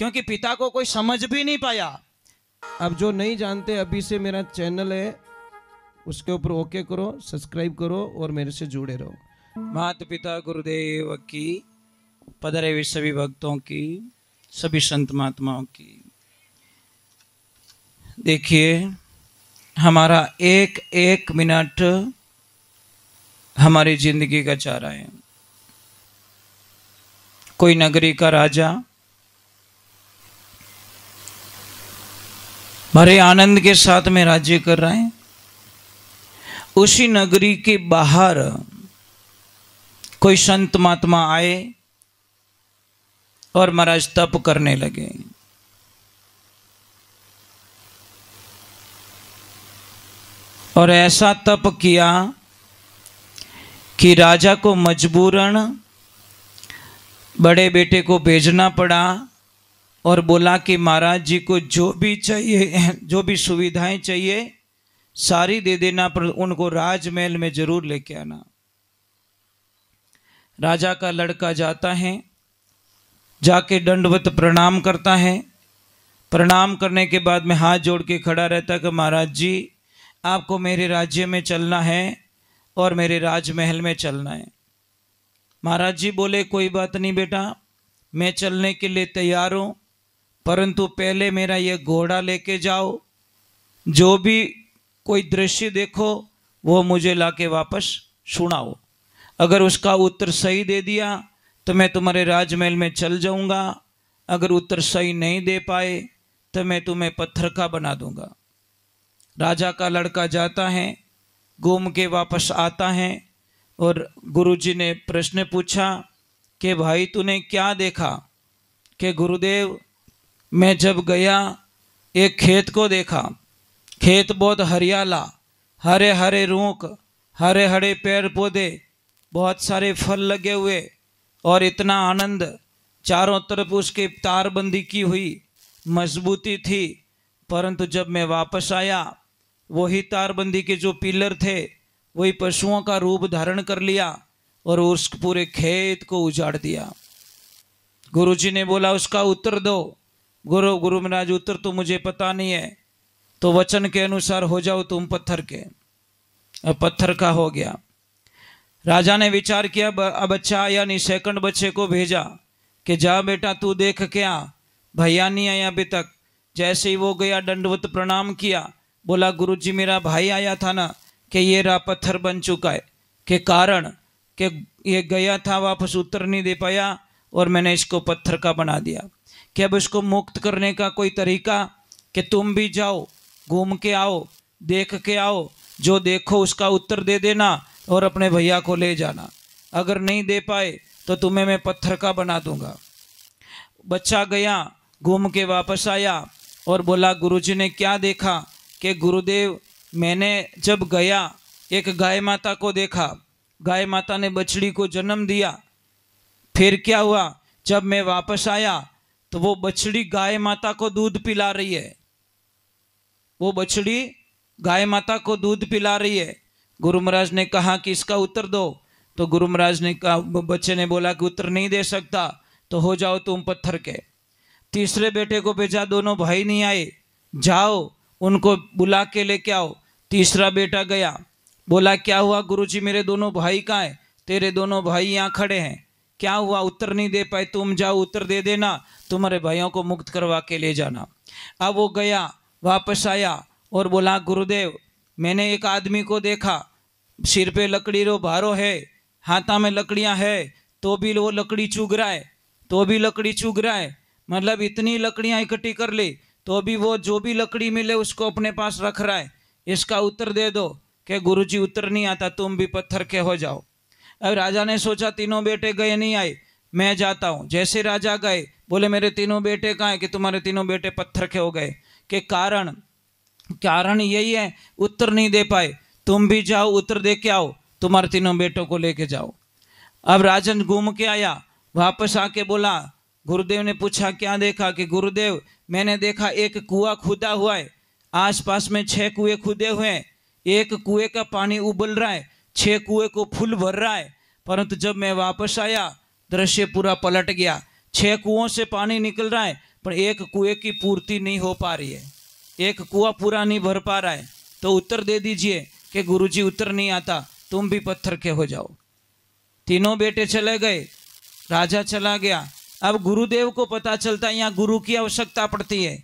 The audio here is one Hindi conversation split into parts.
क्योंकि पिता को कोई समझ भी नहीं पाया। अब जो नहीं जानते, अभी से मेरा चैनल है, उसके ऊपर ओके करो, सब्सक्राइब करो और मेरे से जुड़े रहो। माता पिता गुरुदेव की, पधारे हुए सभी भक्तों की, सभी संत महात्माओं की। देखिए, हमारा एक एक मिनट हमारी जिंदगी का जा रहा है। कोई नगरी का राजा बड़े आनंद के साथ में राज्य कर रहा है। उसी नगरी के बाहर कोई संत महात्मा आए और महाराज तप करने लगे। और ऐसा तप किया कि राजा को मजबूरन बड़े बेटे को भेजना पड़ा और बोला कि महाराज जी को जो भी चाहिए, जो भी सुविधाएं चाहिए सारी दे देना, पर उनको राजमहल में जरूर लेके आना। राजा का लड़का जाता है, जाके दंडवत प्रणाम करता है। प्रणाम करने के बाद में हाथ जोड़ के खड़ा रहता है कि महाराज जी, आपको मेरे राज्य में चलना है और मेरे राजमहल में चलना है। महाराज जी बोले, कोई बात नहीं बेटा, मैं चलने के लिए तैयार हूँ, परंतु पहले मेरा ये घोड़ा लेके जाओ, जो भी कोई दृश्य देखो वो मुझे लाके वापस सुनाओ। अगर उसका उत्तर सही दे दिया तो मैं तुम्हारे राजमहल में चल जाऊंगा, अगर उत्तर सही नहीं दे पाए तो मैं तुम्हें पत्थर का बना दूंगा। राजा का लड़का जाता है, घूम के वापस आता है और गुरुजी ने प्रश्न पूछा कि भाई तूने क्या देखा? कि गुरुदेव, मैं जब गया एक खेत को देखा, खेत बहुत हरियाला, हरे हरे रूख, हरे हरे पेड़ पौधे, बहुत सारे फल लगे हुए और इतना आनंद, चारों तरफ उसके तारबंदी की हुई मजबूती थी। परंतु जब मैं वापस आया, वही तारबंदी के जो पिलर थे वही पशुओं का रूप धारण कर लिया और उस पूरे खेत को उजाड़ दिया। गुरुजी ने बोला, उसका उत्तर दो। गुरु महाराज, उत्तर तो मुझे पता नहीं है, तो वचन के अनुसार हो जाओ तुम पत्थर के। अब पत्थर का हो गया। राजा ने विचार किया, अब अच्छा आया नहीं, सेकंड बच्चे को भेजा कि जा बेटा तू देख के आ। भैया नहीं आया अभी तक। जैसे ही वो गया, दंडवत प्रणाम किया, बोला गुरुजी मेरा भाई आया था ना, कि ये रहा पत्थर बन चुका है, के कारण कि ये गया था वापस उत्तर नहीं दे पाया और मैंने इसको पत्थर का बना दिया। कि अब इसको मुक्त करने का कोई तरीका, कि तुम भी जाओ, घूम के आओ, देख के आओ, जो देखो उसका उत्तर दे देना और अपने भैया को ले जाना। अगर नहीं दे पाए तो तुम्हें मैं पत्थर का बना दूंगा। बच्चा गया, घूम के वापस आया और बोला गुरुजी ने क्या देखा? कि गुरुदेव, मैंने जब गया एक गाय माता को देखा, गाय माता ने बछड़ी को जन्म दिया। फिर क्या हुआ, जब मैं वापस आया तो वो बछड़ी गाय माता को दूध पिला रही है। वो बछड़ी गाय माता को दूध पिला रही है। गुरु महाराज ने कहा कि इसका उत्तर दो। तो गुरु महाराज ने कहा, बच्चे ने बोला कि उत्तर नहीं दे सकता, तो हो जाओ तुम पत्थर के। तीसरे बेटे को भेजा, दोनों भाई नहीं आए, जाओ उनको बुला के लेके आओ। तीसरा बेटा गया, बोला क्या हुआ गुरुजी, मेरे दोनों भाई कहाँ हैं? तेरे दोनों भाई यहाँ खड़े हैं। क्या हुआ? उत्तर नहीं दे पाए, तुम जाओ उत्तर दे देना, तुम्हारे भाइयों को मुक्त करवा के ले जाना। अब वो गया, वापस आया और बोला गुरुदेव, मैंने एक आदमी को देखा, सिर पे लकड़ी रो भारो है, हाथा में लकड़ियाँ है, तो भी वो लकड़ी चुग रहा है, तो भी लकड़ी चुग रहा है। मतलब इतनी लकड़ियाँ इकट्ठी कर ली तो भी वो जो भी लकड़ी मिले उसको अपने पास रख रहा है। इसका उत्तर दे दो। कि गुरुजी उत्तर नहीं आता, तुम भी पत्थर के हो जाओ। अब राजा ने सोचा तीनों बेटे गए नहीं आए, मैं जाता हूँ। जैसे राजा गए, बोले मेरे तीनों बेटे कहाँ हैं? कि तुम्हारे तीनों बेटे पत्थर के हो गए। के कारण यही है, उत्तर नहीं दे पाए, तुम भी जाओ उत्तर दे के आओ, तुम्हारे तीनों बेटों को लेके जाओ। अब राजन घूम के आया, वापस आके बोला, गुरुदेव ने पूछा क्या देखा? कि गुरुदेव, मैंने देखा एक कुआं खुदा हुआ है, आसपास में 6 कुएं खुदे हुए हैं, एक कुएं का पानी उबल रहा है, 6 कुएं को फुल भर रहा है। परंतु जब मैं वापस आया, दृश्य पूरा पलट गया। 6 कुओं से पानी निकल रहा है, पर एक कुएं की पूर्ति नहीं हो पा रही है, एक कुआं पूरा नहीं भर पा रहा है, तो उत्तर दे दीजिए कि गुरुजी उत्तर नहीं आता, तुम भी पत्थर के हो जाओ। तीनों बेटे चले गए, राजा चला गया। अब गुरुदेव को पता चलता है यहाँ गुरु की आवश्यकता पड़ती है।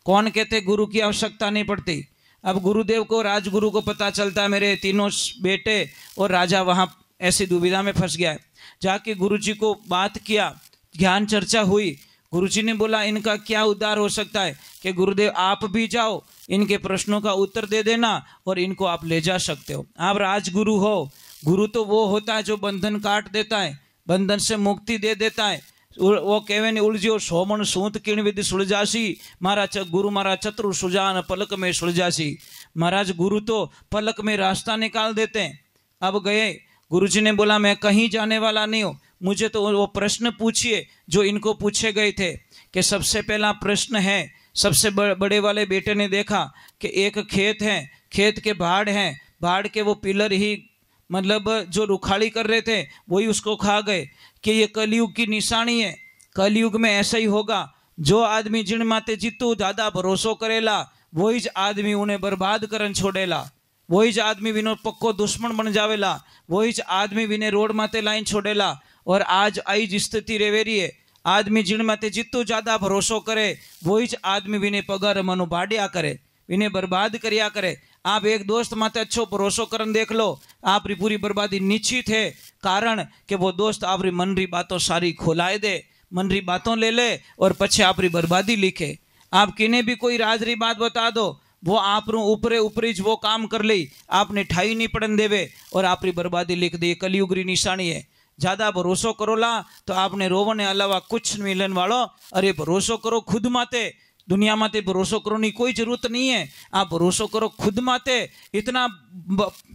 कौन कहते गुरु की आवश्यकता नहीं पड़ती? अब गुरुदेव को, राजगुरु को पता चलता है मेरे तीनों बेटे और राजा वहाँ ऐसी दुविधा में फंस गया है। जाके गुरुजी को बात किया, ज्ञान चर्चा हुई। गुरुजी ने बोला इनका क्या उद्धार हो सकता है कि गुरुदेव आप भी जाओ, इनके प्रश्नों का उत्तर दे देना और इनको आप ले जा सकते हो। आप राजगुरु हो। गुरु तो वो होता है जो बंधन काट देता है, बंधन से मुक्ति दे देता है। वो कहे ने उलझियो सोमन सूत किण विधि सुलझासी, मारा गुरु मारा चतुर सुजान पलक में सुलझासी। महाराज गुरु तो पलक में रास्ता निकाल देते हैं। अब गए, गुरुजी ने बोला मैं कहीं जाने वाला नहीं हूँ, मुझे तो वो प्रश्न पूछिए जो इनको पूछे गए थे। कि सबसे पहला प्रश्न है, सबसे बड़े वाले बेटे ने देखा कि एक खेत है, खेत के भाड़ हैं, भाड़ के वो पिलर ही मतलब जो रुखाड़ी कर रहे थे वही उसको खा गए कि ये कलयुग की निशानी है। कलयुग में ऐसा ही होगा, जो आदमी जिन माते जीतू ज़्यादा भरोसो करेला वही ज आदमी उन्हें बर्बाद करन छोड़ेला, वही ज आदमी विनो पक्को दुश्मन बन जावेला, वही ज आदमी विने रोड माते लाइन छोड़ेला। और आज आई जी स्थिति रेवेरी है, आदमी जिन माते जितू ज़्यादा भरोसो करे वही ज आदमी विने पगार मनो बाड़िया करे, विने बर्बाद करिया करे। आप एक दोस्त माते अच्छो भरोसो करन देख लो, आपरी पूरी बर्बादी निश्चित है। कारण कि वो दोस्त आपरी मन री बातों सारी खोलाए दे, मन री बातों ले ले और पछे आपरी बर्बादी लिखे। आप किने भी कोई राज री बात बता दो, वो आप ऊपरे ऊपरी ज वो काम कर ली, आपने ठाई नहीं पड़न देवे और आपरी बर्बादी लिख दी। कलयुग री निशानी है। ज़्यादा भरोसो करो ला तो आपने रोवने अलावा कुछ मिलन वालो। अरे भरोसो करो खुद माते, दुनिया माते भरोसो करने की कोई जरूरत नहीं है। आप भरोसो करो खुद माते, इतना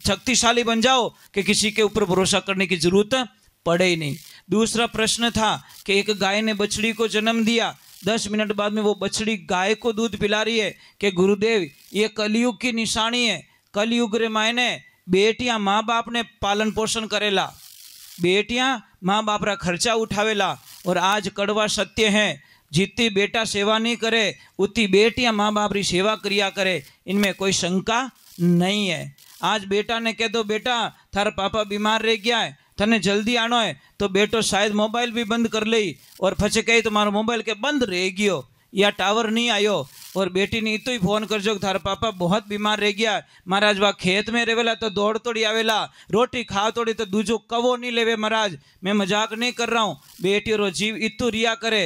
शक्तिशाली बन जाओ कि किसी के ऊपर भरोसा करने की जरूरत पड़े ही नहीं। दूसरा प्रश्न था कि एक गाय ने बछड़ी को जन्म दिया, 10 मिनट बाद में वो बछड़ी गाय को दूध पिला रही है कि गुरुदेव ये कलयुग की निशानी है। कलयुग रे मायने बेटियां माँ बाप ने पालन पोषण करेला, बेटियां माँ बाप रा खर्चा उठावेला। और आज कड़वा सत्य है, जितनी बेटा सेवा नहीं करे उतनी बेटियां माँ बाप री सेवा करिया करे, इनमें कोई शंका नहीं है। आज बेटा ने कह दो बेटा थारा पापा बीमार रह गया है, तने जल्दी आनो है, तो बेटो शायद मोबाइल भी बंद कर ली और फचे कही तुम्हारा मोबाइल के बंद रह गयो या टावर नहीं आयो। और बेटी ने तो ही फोन कर जो थारा पापा बहुत बीमार रह गया, महाराज वह खेत में रेवेला तो दौड़ तोड़ी आवेला, रोटी खा तोड़ी तो दूजो कवो नहीं लेवे। महाराज मैं मजाक नहीं कर रहा हूँ, बेटी रो जीव इतु रिया करे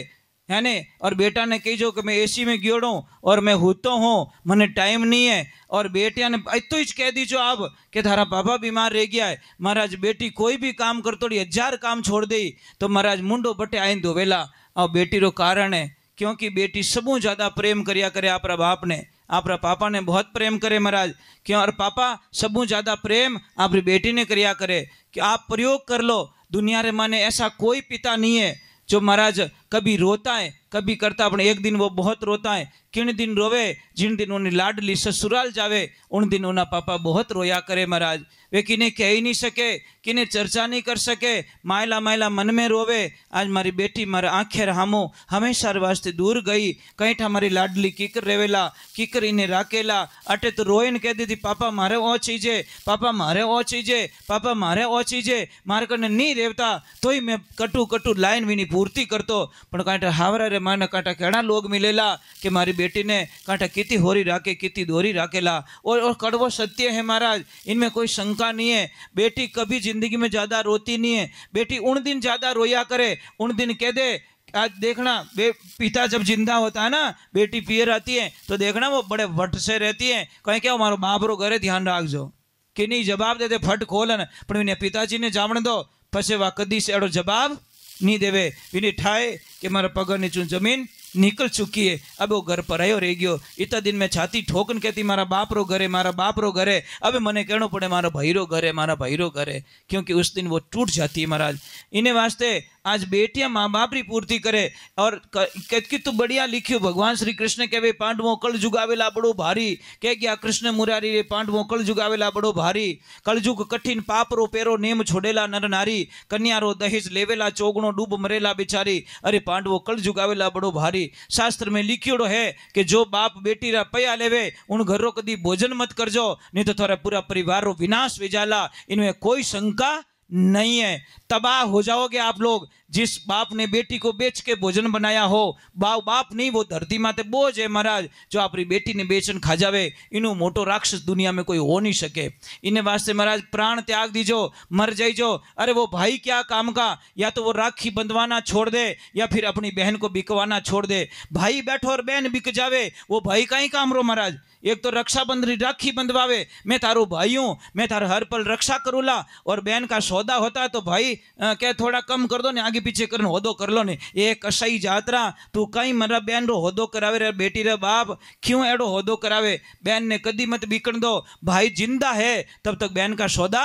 है ने। और बेटा ने कही जो कि मैं एसी में गियोड़ू और मैं हूतो हूँ, मने टाइम नहीं है। और बेटिया ने इतो ही कह दीजो आप कि थारा पापा बीमार रह गया है। महाराज बेटी कोई भी काम कर तोड़ी 1000 काम छोड़ दे तो महाराज मुंडो बटे आइन धोवेला। और बेटी रो कारण है क्योंकि बेटी सबू ज़्यादा प्रेम करिया करे आपरा बाप ने, आपरा पापा ने बहुत प्रेम करे महाराज। क्यों? और पापा सबू ज़्यादा प्रेम आपरी बेटी ने करिया करे। कि आप प्रयोग कर लो, दुनिया रे माने ऐसा कोई पिता नहीं है जो महाराज कभी रोता है कभी करता, अपने एक दिन वो बहुत रोता है। किन दिन रोवे? जिन दिन उन्हें लाडली ससुराल जावे उन दिन उन्हें पापा बहुत रोया करे महाराज। वे किने कह ही नहीं सके, किने चर्चा नहीं कर सके, मायला मायला मन में रोवे। आज मारी बेटी मारे आंखें रामो हमेशा वास्ते दूर गई, कहीं हमारी लाडली कीकर रेवेला, कीकर इन्हें राकेला। अटे तो रोइन कह दी थी पापा मारे ओ चीजे, पापा मारे ओ चीजे, पापा मारे ओ चीजे, मारे कने नहीं रेवता तो ही मैं कटू कटू लाइन भी नहीं पूर्ति करतो। पण कांटा हावरा रे माने कांटा केड़ा लोग मिलेला कि मारी बेटी ने कांटा किती होरी राके किती दोरी राकेला। और कड़वो सत्य है महाराज, इनमें कोई शंका नहीं है। बेटी कभी जिंदगी में ज़्यादा रोती नहीं है। बेटी उन दिन ज़्यादा रोया करे, उन दिन कह दे आज देखना पिता जब जिंदा होता है ना, बेटी पिए रहती है तो देखना वो बड़े वट से रहती है, कहीं क्या हमारो बाप रो घरे ध्यान रखजो कि नहीं जवाब दे दे फट खोलन। पर इन्हें पिताजी ने जामण दो पछे वा कदी से एड़ो जवाब नहीं देवे। इन्हें ठाए कि मारा पग नीचू जमीन निकल चुकी है, अब वो घर पर आयो रह गयो। इतना दिन में छाती ठोकन कहती मारा बाप रो घरे, मारा बाप रो घरे, अब मने कहना पड़े मारा भाई रो घरे, मारा भाई रो घरे, क्योंकि उस दिन वो टूट जाती है महाराज। इन्हें वास्ते आज बेटियां माँ बाप री पूर्ति करे। और कितु बढ़िया लिख्यो भगवान श्री कृष्ण कहवे पांडवों कल जुगावेला बड़ो भारी, कह गया कृष्ण मुरारी रे पांडवों कल जुगावेला बड़ो भारी, कलजुग कठिन पाप रो पेरो नेम छोड़ेला नर नारी, कन्या रो दहेज लेवेला चोगणो डूब मरेला बिचारी, अरे पांडवों कल जुगावेला बड़ो भारी। शास्त्र में लिखियोड़ो है कि जो बाप बेटी रा पया लेवे उन घर रो कदी भोजन मत करजो, नहीं तो थारा पूरा परिवार रो विनाश हो जाला, इनमें कोई शंका नहीं है। तबाह हो जाओगे आप लोग। जिस बाप ने बेटी को बेच के भोजन बनाया हो, बाप नहीं वो धरती माते बोझ है महाराज, जो अपनी बेटी ने बेचन खा जावे इनो मोटो राक्षस दुनिया में कोई हो नहीं सके। इन्हें वास्ते महाराज प्राण त्याग दीजो, मर जाइजो। अरे वो भाई क्या काम का, या तो वो राखी बंधवाना छोड़ दे या फिर अपनी बहन को बिकवाना छोड़ दे। भाई बैठो और बहन बिक जावे, वो भाई का ही काम रो महाराज। एक तो रक्षाबंधन राखी बंधवावे, मैं तारो भाई हूं, मैं तार हर पल रक्षा करूला, और बहन का सौदा होता है तो भाई क्या थोड़ा कम कर दो ने, आगे पीछे कर होदो कर लो ने। ये कसाई जात्रा तू कहीं मरा बहन रो होदो करावे रे, बेटी रे बाप क्यों एडो होदो करावे। बहन ने कदी मत बिकण दो, भाई जिंदा है तब तक बहन का सौदा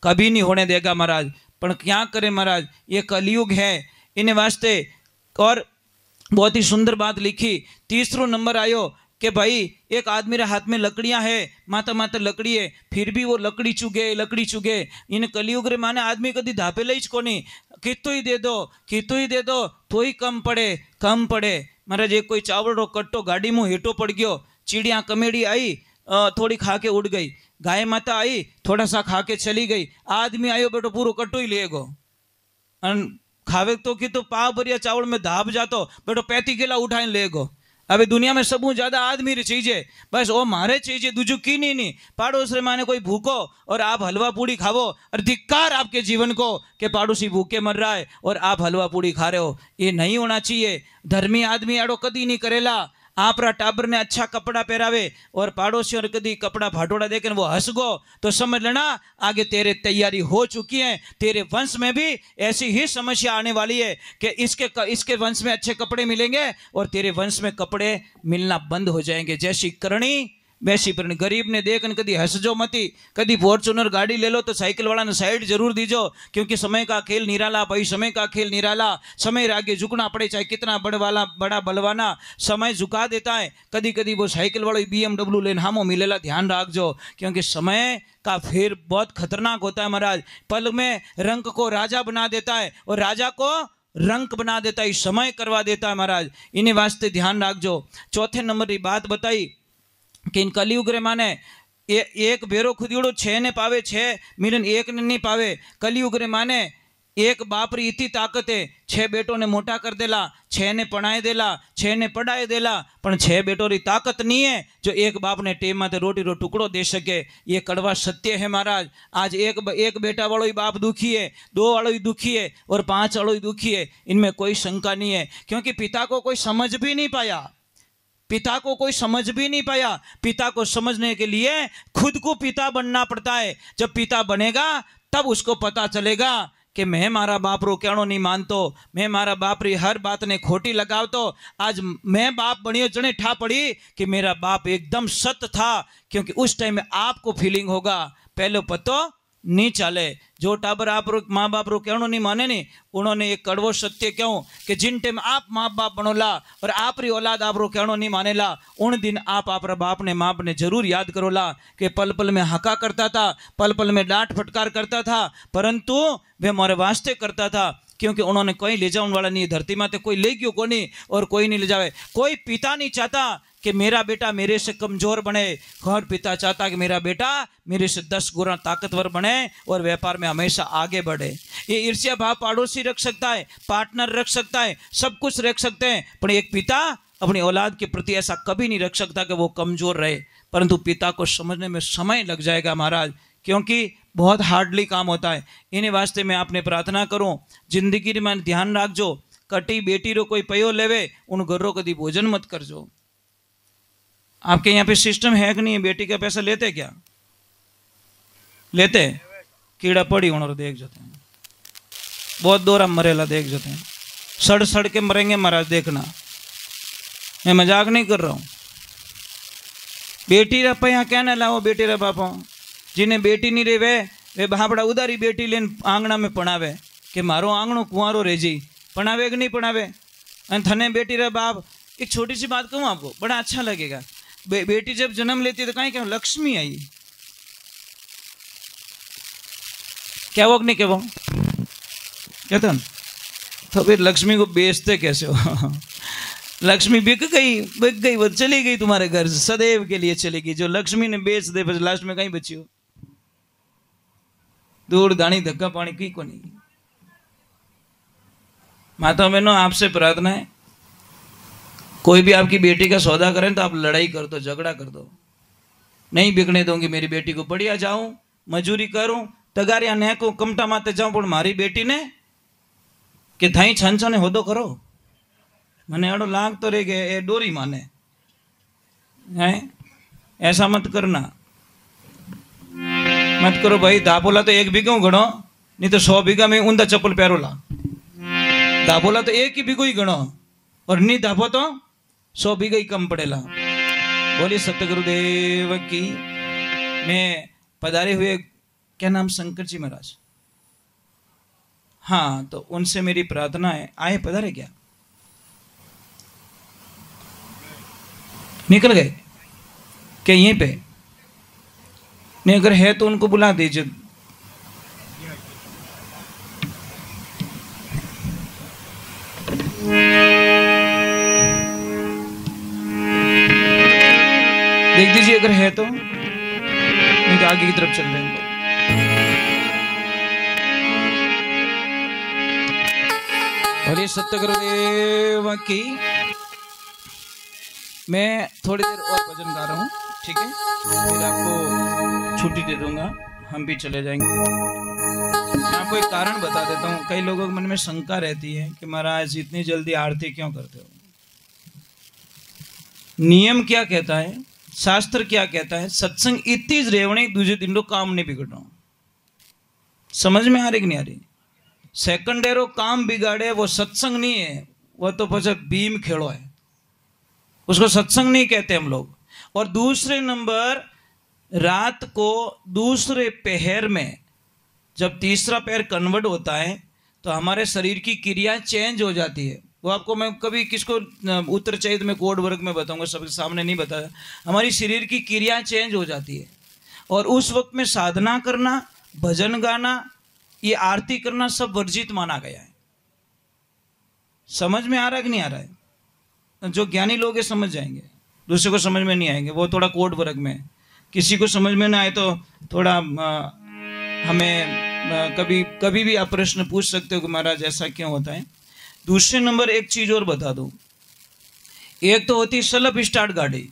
कभी नहीं होने देगा महाराज। पर क्या करे महाराज, ये कलयुग है इन्हें वास्ते। और बहुत ही सुंदर बात लिखी, तीसरो नंबर आयो कि भाई एक आदमी रे हाथ में लकड़ियां है, माता माता लकड़ी है, फिर भी वो लकड़ी चुगे। इन कलयुग रे माने आदमी कदी धापे लईच कोनी, कितो ही दे दो तो ही कम पड़े। महाराज एक कोई चावल रो कट्टो गाड़ी में हेठो पड़ गयो, चिड़िया कमेड़ी आई थोड़ी खा के उड़ गई, गाय माता आई थोड़ा सा खा के चली गई, आदमी आयो बेटो पूरो कट्टो ही लेगो। खावे तो कि तो पाव भरिया चावल में धाप जातो बेटो 35 किला उठाने लेगो। अबे दुनिया में सबू ज्यादा आदमी री चीज है, बस वो मारे चीज है, दूजू की नहीं। पाड़ोस रे माने कोई भूखो और आप हलवा पूड़ी खावो, और धिक्कार आपके जीवन को कि पाड़ोसी भूखे मर रहा है और आप हलवा पूड़ी खा रहे हो। ये नहीं होना चाहिए। धर्मी आदमी आड़ो कदी नहीं करेला। आपरा टाबर ने अच्छा कपड़ा पहरावे और पड़ोसियों ने कदी कपड़ा फाटोड़ा देकर वो हंस गो, तो समझ लेना आगे तेरे तैयारी हो चुकी है। तेरे वंश में भी ऐसी ही समस्या आने वाली है कि इसके वंश में अच्छे कपड़े मिलेंगे और तेरे वंश में कपड़े मिलना बंद हो जाएंगे। जैसी करनी वैसी पर गरीब ने देखन कदी हंसजो मती। कदी फॉर्च्यूनर गाड़ी ले लो तो साइकिल वाला ने साइड जरूर दीजो, क्योंकि समय का खेल निराला भाई, समय का खेल निराला। समय आगे झुकना पड़े, चाहे कितना बड़ा बलवाना समय झुका देता है। कदी कदी वो साइकिल वाला BMW लेन हामो मिलेला, ध्यान रखजो, क्योंकि समय का फेर बहुत खतरनाक होता है महाराज। पल में रंग को राजा बना देता है और राजा को रंक बना देता है, समय करवा देता है महाराज। इन्हें वास्ते ध्यान रखजो। चौथे नंबर की बात बताई कि इन कलयुग रे माने एक बेरो खुदियोड़ो 6 ने पावे, 6 मिलन 1 ने नहीं पावे। कलयुग रे माने एक बाप री इतनी ताकत है, 6 बेटों ने मोटा कर देला, 6 ने पढ़ाए देला, 6 ने पढ़ाए देला, पर 6 बेटों री ताकत नहीं है जो एक बाप ने टेम माते रोटी रो टुकड़ो दे सके। ये कड़वा सत्य है महाराज। आज एक बेटा वालों ही बाप दुखी है, 2 वालों ही दुखी है और 5 वालों ही दुखी है। इनमें कोई शंका नहीं है, क्योंकि पिता को कोई समझ भी नहीं पाया। पिता को समझने के लिए खुद को पिता बनना पड़ता है। जब पिता बनेगा तब उसको पता चलेगा कि मैं मारा बाप रो कहणो नहीं मानतो, मैं मारा बाप री हर बात ने खोटी लगावतो। आज मैं बाप बनियो जने ठा पड़ी कि मेरा बाप एकदम सत्य था, क्योंकि उस टाइम में आपको फीलिंग होगा, पहले पतो नहीं चले। जो टाबर आप माँ बाप रो कहणो नहीं माने नहीं, उन्होंने एक कड़वो सत्य क्यों कि जिन टाइम आप माँ बाप बनोला और आप री औलाद आप रो कहणो नहीं मानेला, उन दिन आप आपरा बाप ने माँ ने जरूर याद करोला कि पल पल में हका करता था, पल पल में डांट फटकार करता था, परंतु वे मारे वास्ते करता था, क्योंकि उन्होंने कोई ले जाने वाला नहीं। धरती माते कोई ले गयो कोनी और कोई नहीं ले जावे। कोई पिता नहीं चाहता कि मेरा बेटा मेरे से कमजोर बने, हर पिता चाहता कि मेरा बेटा मेरे से 10 गुना ताकतवर बने और व्यापार में हमेशा आगे बढ़े। ये ईर्ष्या भाव पड़ोसी रख सकता है, पार्टनर रख सकता है, सब कुछ रख सकते हैं, पर एक पिता अपनी औलाद के प्रति ऐसा कभी नहीं रख सकता कि वो कमजोर रहे। परंतु पिता को समझने में समय लग जाएगा महाराज, क्योंकि बहुत हार्डली काम होता है। इन्हीं वास्ते मैं आपने प्रार्थना करूं, जिंदगी में ध्यान रखजो, कटी बेटी रो कोई पयो लेवे उन घरों कदी भोजन मत करजो। आपके यहाँ पे सिस्टम है कि नहीं है? बेटी का पैसा लेते क्या? लेते? कीड़ा पड़ी उन्होंने देख जाते हैं, बहुत दोरा मरेला देख जाते हैं, सड़ सड़ के मरेंगे महाराज, देखना, मैं मजाक नहीं कर रहा हूं। बेटी रा पैया कहने लाओ, बेटी रा बापा जिन्हें बेटी नहीं रहे वे बापड़ा उधारी बेटी लेन आंगना में पढ़ावे, કે મારો આંગણો કુંવારો રહેજી, पढ़ावे कि नहीं पढ़ावे? थने बेटी रे बाप, एक छोटी सी बात कहूँ आपको, बड़ा अच्छा लगेगा। बेटी जब जन्म लेती है तो कहीं क्या लक्ष्मी आई, क्या वो नहीं क्या वो कहते हैं, तो फिर लक्ष्मी को बेचते कैसे हो? लक्ष्मी बिक गई, वो चली गई तुम्हारे घर से, सदैव के लिए चली गई। जो लक्ष्मी ने बेच दे फिर लास्ट में कहीं बची हो? दूर दानी धक्का पानी की को नहीं। माता बहनों, आपसे प्रार्थना है, कोई भी आपकी बेटी का सौदा करें तो आप लड़ाई कर दो, झगड़ा कर दो। नहीं बिकने दूंगी मेरी बेटी को, बढ़िया जाऊं मजूरी करूं, तगारिया ने को कमटा माते जाऊं, पर मारी बेटी ने कि थाई छन ने होदो करो, मने अड़ो लाग तो रह गए ए डोरी माने है। ऐसा मत करना, मत करो भाई। दापोला तो 1 बीघा गणो, नहीं तो 100 बीघा में ऊंधा चप्पल पैरोला। दापोला तो 1 ही बीघो ही गणो, और नहीं दापो तो 100 बीघा ही कम पड़ेला। बोलिए सतगुरुदेव की। मैं पधारे हुए, क्या नाम, शंकर जी महाराज, हाँ, तो उनसे मेरी प्रार्थना है, आए पधारे क्या? निकल गए क्या यहीं पे? नहीं, अगर है तो उनको बुला दीजिए। देख दीजिए अगर है तो, नहीं तो आगे की तरफ चल रहे हैं। बोलिए सत्य गुरुदेव की। मैं थोड़ी देर और भजन गा रहा हूँ, ठीक है, फिर आपको छुट्टी दे दूंगा, हम भी चले जाएंगे। मैं आपको एक कारण बता देता हूँ। कई लोगों के मन में शंका रहती है कि महाराज इतनी जल्दी आरती क्यों करते हो? नियम क्या कहता है, शास्त्र क्या कहता है? सत्संग इतनी रेवणी दूसरे दिन रो काम नहीं बिगड़ना। समझ में आ रही कि नहीं आ रही? सेकंडेरो काम बिगाड़े वो सत्संग नहीं है, वो तो बस भीम खेलो है, उसको सत्संग नहीं कहते हम लोग। और दूसरे नंबर, रात को दूसरे पहर में जब तीसरा पैर कन्वर्ट होता है तो हमारे शरीर की क्रिया चेंज हो जाती है। वो आपको मैं कभी किसको उत्तर चैत में कोड वर्ग में बताऊंगा, सबके सामने नहीं बताया। हमारी शरीर की क्रिया चेंज हो जाती है, और उस वक्त में साधना करना, भजन गाना, ये आरती करना सब वर्जित माना गया है। समझ में आ रहा है कि नहीं आ रहा है? जो ज्ञानी लोग हैं समझ जाएंगे, दूसरे को समझ में नहीं आएंगे, वो थोड़ा कोड वर्ग में। किसी को समझ में ना आए तो थोड़ा हमें कभी भी आप प्रश्न पूछ सकते हो कि महाराज ऐसा क्यों होता है। दूसरे नंबर एक चीज और बता दूं, एक तो होती स्लप स्टार्ट गाड़ी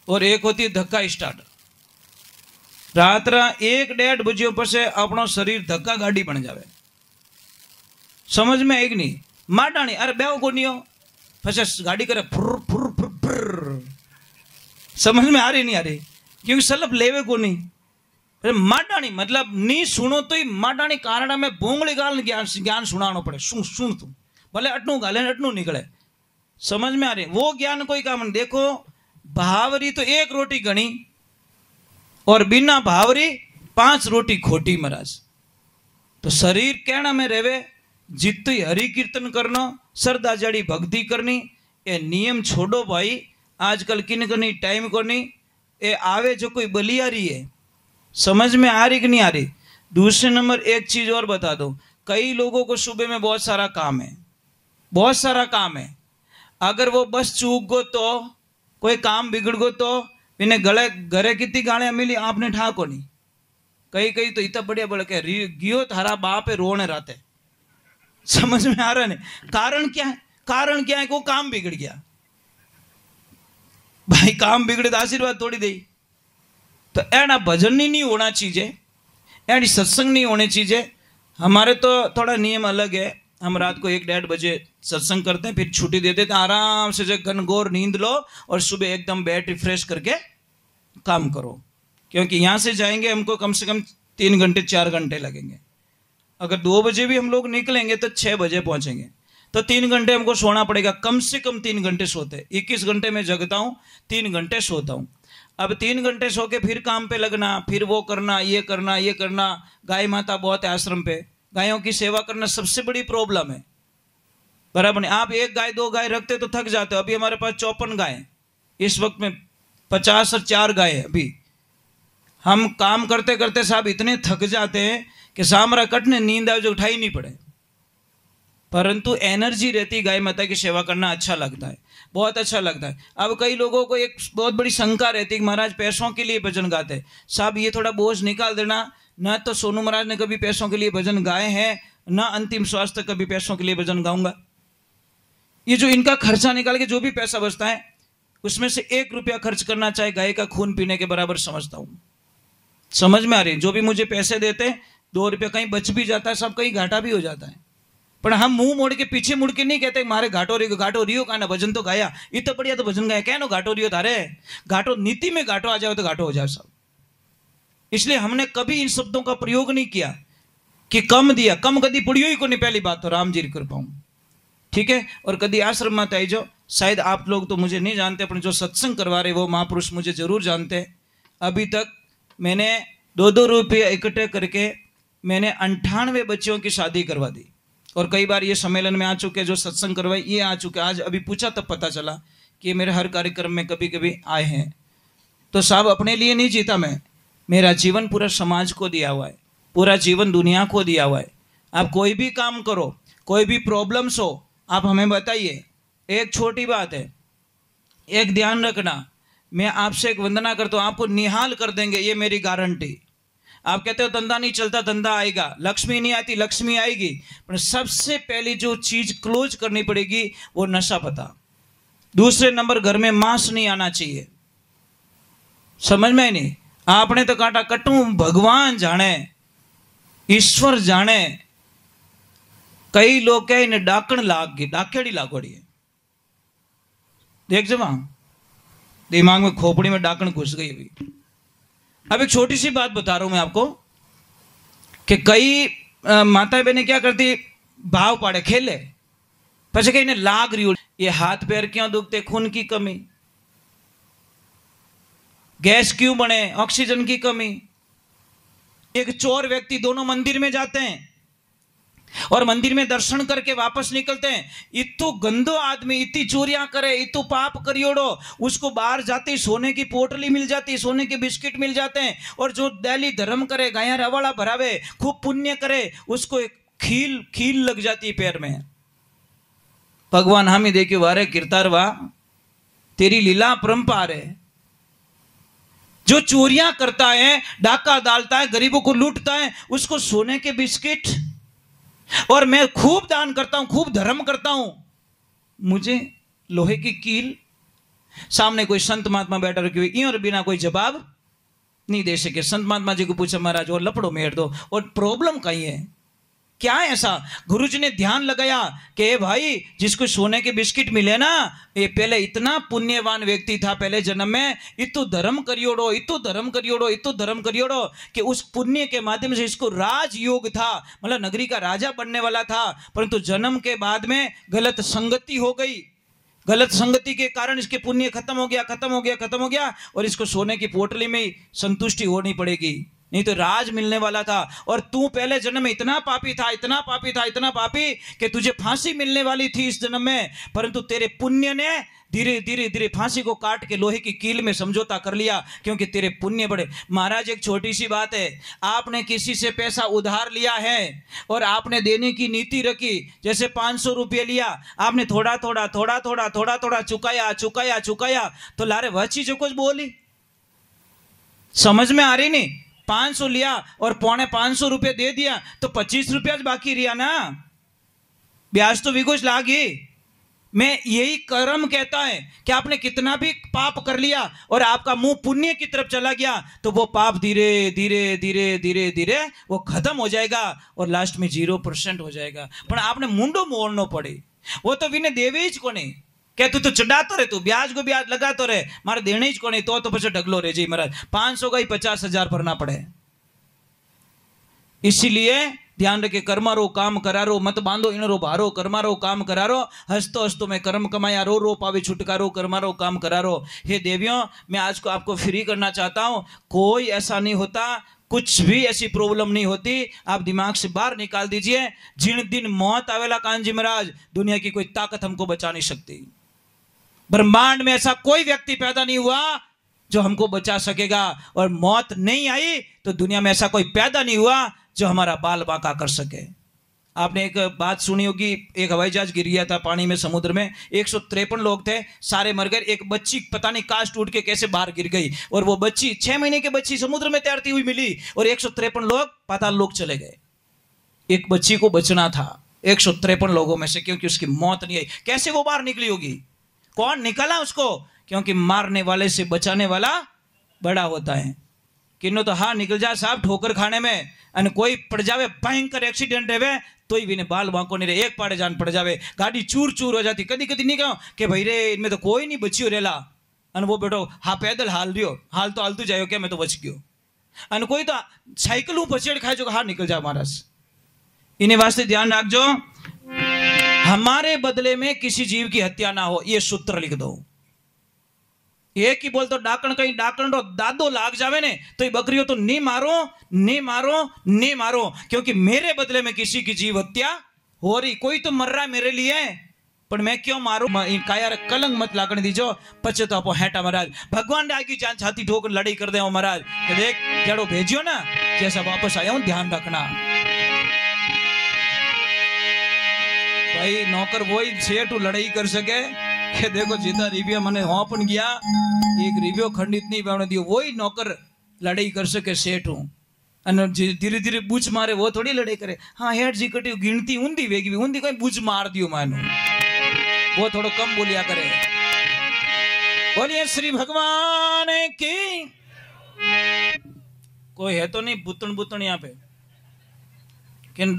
और एक होती धक्का स्टार्ट। रात्रा 1-1.5 बजे पर से अपनो शरीर धक्का गाड़ी बन जावे। समझ में एक नहीं माटाणी, अरे बेव को नहीं हो, फसे गाड़ी करे फुर फुर फुर फुर। समझ में आ रही नहीं आ रही? क्योंकि सलप लेवे को नहीं। अरे माटाणी मतलब नहीं सुनो तो ही माटाणी कारण में भोंगली गाल ज्ञान सुनानो पड़े। सुन तू भले अटनू गाले अटनू निकले। समझ में आ रही? वो ज्ञान कोई काम नहीं। देखो भावरी तो 1 रोटी गणी और बिना भावरी 5 रोटी खोटी महाराज। तो शरीर कहना में रेवे, जितु हरि कीर्तन करना, श्रद्धा जड़ी भक्ति करनी, ये नियम छोड़ो भाई। आजकल किन करनी टाइम को नहीं, ये आवे जो कोई बलियारी है। समझ में आ रही कि नहीं आ रही? दूसरे नंबर एक चीज और बता दो, कई लोगों को सुबह में बहुत सारा काम है, बहुत सारा काम है। अगर वो बस चूक गो तो कोई काम बिगड़ गो तो इन्हें घरे कितनी गालियां मिली आपने ठाको नहीं। कई तो इतना बढ़िया बढ़ के गियो थारा बाप है रोने राते। समझ में आ रहा है? कारण क्या है? कारण क्या है? को काम बिगड़ गया भाई। काम बिगड़े तो आशीर्वाद थोड़ी दे। तो एना भजन नहीं होना चाहिए, एनी सत्संग नहीं होने चाहिए। हमारे तो थोड़ा नियम अलग है। हम रात को 1-1.5 बजे सत्संग करते हैं, फिर छुट्टी देते हैं। आराम से घनघोर नींद लो और सुबह एकदम बैटरी फ्रेश करके काम करो। क्योंकि यहाँ से जाएंगे हमको कम से कम 3 घंटे 4 घंटे लगेंगे। अगर 2 बजे भी हम लोग निकलेंगे तो 6 बजे पहुंचेंगे। तो 3 घंटे हमको सोना पड़ेगा, कम से कम 3 घंटे सोते। 21 घंटे में जगता हूँ, 3 घंटे सोता हूँ। अब 3 घंटे सो के फिर काम पे लगना, फिर वो करना, ये करना, ये करना। गाय माता बहुत है आश्रम पे, गायों की सेवा करना सबसे बड़ी प्रॉब्लम है, बराबर नहीं। आप 1 गाय 2 गाय रखते तो थक जाते हो। अभी हमारे पास 54 गाय, इस वक्त में 50 और 4 गाय है। अभी हम काम करते करते साहब इतने थक जाते हैं कि सामरा कटने नींद आए जो उठाई नहीं पड़े, परंतु एनर्जी रहती गाय माता की सेवा करना अच्छा लगता है, बहुत अच्छा लगता है। अब कई लोगों को एक बहुत बड़ी शंका रहती है कि महाराज पैसों के लिए भजन गाते हैं। साहब ये थोड़ा बोझ निकाल देना, न तो सोनू महाराज ने कभी पैसों के लिए भजन गाए हैं, न अंतिम श्वास तक कभी पैसों के लिए भजन गाऊंगा। ये जो इनका खर्चा निकाल के जो भी पैसा बचता है उसमें से 1 रुपया खर्च करना चाहे गाय का खून पीने के बराबर समझता हूं। समझ में आ रही है? जो भी मुझे पैसे देते हैं 2 रुपया कहीं बच भी जाता है, सब कहीं घाटा भी हो जाता है, पर हम मुंह मोड़ के पीछे मुड़ के नहीं कहते मारे घाटो रियो का ना भजन तो गाया, इतना बढ़िया तो भजन गाया, क्या नो घाटो रियो थारे घाटो, नीति में घाटो आ जाओ तो घाटो हो जाए सब। इसलिए हमने कभी इन शब्दों का प्रयोग नहीं किया कि कम दिया, कम कदी पुड़ियो ही को नहीं, पहली बात तो राम जी कर पाऊं, ठीक है। और कदी आश्रम में आई जो, शायद आप लोग तो मुझे नहीं जानते, पर जो सत्संग करवा रहे वो महापुरुष मुझे जरूर जानते हैं। अभी तक मैंने 2-2 रुपये इकट्ठे करके मैंने 98 बच्चियों की शादी करवा दी, और कई बार ये सम्मेलन में आ चुके, जो सत्संग करवाए ये आ चुके। आज अभी पूछा तब पता चला कि मेरे हर कार्यक्रम में कभी कभी आए हैं। तो साहब अपने लिए नहीं जीता मैं, मेरा जीवन पूरा समाज को दिया हुआ है, पूरा जीवन दुनिया को दिया हुआ है। आप कोई भी काम करो, कोई भी प्रॉब्लम्स हो, आप हमें बताइए। एक छोटी बात है, एक ध्यान रखना, मैं आपसे एक वंदना करता हूँ, आपको निहाल कर देंगे, ये मेरी गारंटी। आप कहते हो धंधा नहीं चलता, धंधा आएगा, लक्ष्मी नहीं आती, लक्ष्मी आएगी, पर सबसे पहली जो चीज क्लोज करनी पड़ेगी वो नशा पता। दूसरे नंबर घर में मांस नहीं आना चाहिए। समझ में नहीं? आपने तो काटा कटू, भगवान जाने, ईश्वर जाने। कई लोग कहे इन्हें डाकण लाग गई, डाकेड़ी लागोड़ी है, देख जमा दिमाग में खोपड़ी में डाकण घुस गई हुई। अब एक छोटी सी बात बता रहा हूं मैं आपको कि कई माता बहनें क्या करती, भाव पाड़े खेले, પછી कहीं लाग रही हो, ये हाथ पैर क्यों दुखते, खून की कमी, गैस क्यों बने, ऑक्सीजन की कमी। एक चोर व्यक्ति, दोनों मंदिर में जाते हैं और मंदिर में दर्शन करके वापस निकलते हैं, इतो गंदो आदमी, इतनी चोरियां करे, इतो पाप करियोड़ो, उसको बाहर जाते ही सोने की पोटली मिल जाती, सोने के बिस्किट मिल जाते हैं। और जो डेली धर्म करे, गाया रवाड़ा भरावे, खूब पुण्य करे, उसको एक खील लग जाती है पैर में। भगवान हामी देखियो वारे किरतारवा, तेरी लीला परंपार है। जो चोरियां करता है, डाका डालता है, गरीबों को लूटता है, उसको सोने के बिस्किट। और मैं खूब दान करता हूं, खूब धर्म करता हूं, मुझे लोहे की कील। सामने कोई संत महात्मा बैठा रखी हुई, और बिना कोई जवाब नहीं दे सके। संत महात्मा जी को पूछा, महाराज और लपड़ो मेर दो, और प्रॉब्लम कहीं है क्या है ऐसा? गुरुजी ने ध्यान लगाया कि भाई जिसको सोने के बिस्किट मिले ना, ये पहले इतना पुण्यवान व्यक्ति था, पहले जन्म में इतो धर्म करियोड़ो, इतो धर्म करियोड़ो, इतो धर्म करियोड़ो, कि उस पुण्य के माध्यम से इसको राजयोग था, मतलब नगरी का राजा बनने वाला था। परंतु जन्म के बाद में गलत संगति हो गई, गलत संगति के कारण इसके पुण्य खत्म हो गया, खत्म हो गया, खत्म हो गया, और इसको सोने की पोटली में ही संतुष्टि होनी पड़ेगी, नहीं तो राज मिलने वाला था। और तू पहले जन्म में इतना पापी था, इतना पापी था, इतना पापी कि तुझे फांसी मिलने वाली थी इस जन्म में, परंतु तेरे पुण्य ने धीरे धीरे धीरे फांसी को काट के लोहे की कील में समझौता कर लिया, क्योंकि तेरे पुण्य बड़े। महाराज एक छोटी सी बात है, आपने किसी से पैसा उधार लिया है और आपने देने की नीति रखी, जैसे 500 रुपये लिया, आपने थोड़ा थोड़ा थोड़ा थोड़ा थोड़ा थोड़ा चुकाया चुकाया चुकाया, तो लारे वह चीज कुछ बोली, समझ में आ रही नहीं? 500 लिया और 450 रुपये दे दिया, तो 25 रुपया बाकी रिया ना, ब्याज तो भी कुछ लागी। मैं यही कर्म कहता है कि आपने कितना भी पाप कर लिया और आपका मुंह पुण्य की तरफ चला गया, तो वो पाप धीरे धीरे धीरे धीरे धीरे वो खत्म हो जाएगा और लास्ट में 0% हो जाएगा। पर आपने मुंडो मोड़ना पड़े, वो तो विने देवे ही को नहीं, क्या तू चढ़ातो रहे, तू ब्याज को ब्याज लगातो रहे, मारे देने ही को नहीं, तो पीछे ढगलो रहे जी महाराज, 500 का ही 50,000 भरना पड़े। इसीलिए ध्यान रखे, कर्मारो काम करारो, मत बांधो इनरो भारो, कर्मारो काम करारो, हंसतो हंसतो मैं कर्म कमाया, रो रो पावे छुटकारो, कर्मारो काम करारो। हे देवियों, मैं आज को आपको फ्री करना चाहता हूं, कोई ऐसा नहीं होता, कुछ भी ऐसी प्रॉब्लम नहीं होती। आप दिमाग से बाहर निकाल दीजिए, जिन दिन मौत आवेला कानजी महाराज, दुनिया की कोई ताकत हमको बचा नहीं सकती। ब्रह्मांड में ऐसा कोई व्यक्ति पैदा नहीं हुआ जो हमको बचा सकेगा, और मौत नहीं आई तो दुनिया में ऐसा कोई पैदा नहीं हुआ जो हमारा बाल बांका कर सके। आपने एक बात सुनी होगी, एक हवाई जहाज गिर गया था पानी में, समुद्र में। 153 लोग थे, सारे मर गए। एक बच्ची पता नहीं काश टूट के कैसे बाहर गिर गई, और वो बच्ची 6 महीने की बच्ची समुद्र में तैरती हुई मिली, और 153 लोग पाताल लोक चले गए। एक बच्ची को बचना था 153 लोगों में से, क्योंकि उसकी मौत नहीं आई। कैसे वो बाहर निकली होगी? कौन निकाला उसको? क्योंकि मारने वाले से बचाने वाला बड़ा होता है। किन्नो तो हाँ निकल जा साहब ठोकर खाने में, अने कोई पड़ जावे, भयंकर एक्सीडेंट है तो ही भी बाल बांको नहीं रहे, एक पाड़े जान पड़ जावे, गाड़ी चूर चूर हो जाती। कदी कदी नहीं कहो कि भाई रे इनमें तो कोई नहीं बची रेला, अन वो बेटो हाँ पैदल हाल रियो, हाल तो हालतू जायो क्या, मैं तो बच गयो। अन कोई तो साइकिल पछेड़ खाए जो हाँ निकल जा महाराज। इन्हें वास्ते ध्यान रखजो, हमारे बदले में किसी जीव की हत्या ना हो, ये सूत्र लिख दो। एक ही बोल तो डाकण कहीं डाकण रो दादो लाग जावे ने तो ये बकरियों तो नहीं मारो, नहीं मारो, नहीं मारो, क्योंकि मेरे बदले में किसी की जीव हत्या हो रही। कोई तो मर रहा है मेरे लिए, पर मैं क्यों मारू? काया कलंक मत लागने दीजो, पचे तो आपो हेटा महाराज। भगवान ने आगे जान छाती ठोकर लड़ाई कर दे महाराज, देख जड़ो भेजियो ना जैसा वापस आया हूं, ध्यान रखना भाई। नौकर वही सेठ लड़ाई कर सके कि देखो जीता रिव्यू मैंने होपन गया, एक रिव्यू खंडित नहीं बनने दियो, वही नौकर लड़ाई कर सके सेठ हूं। धीरे धीरे बूझ मारे वो थोड़ी लड़ाई करे। हाँ हेठ जी कटी गिनती ऊंधी वेगी ऊंधी कोई बूझ मार दियो मानो, वो थोड़ा कम बोलिया करे। बोलिए श्री भगवान की। कोई है तो नहीं बुतन बुतन यहाँ पे किन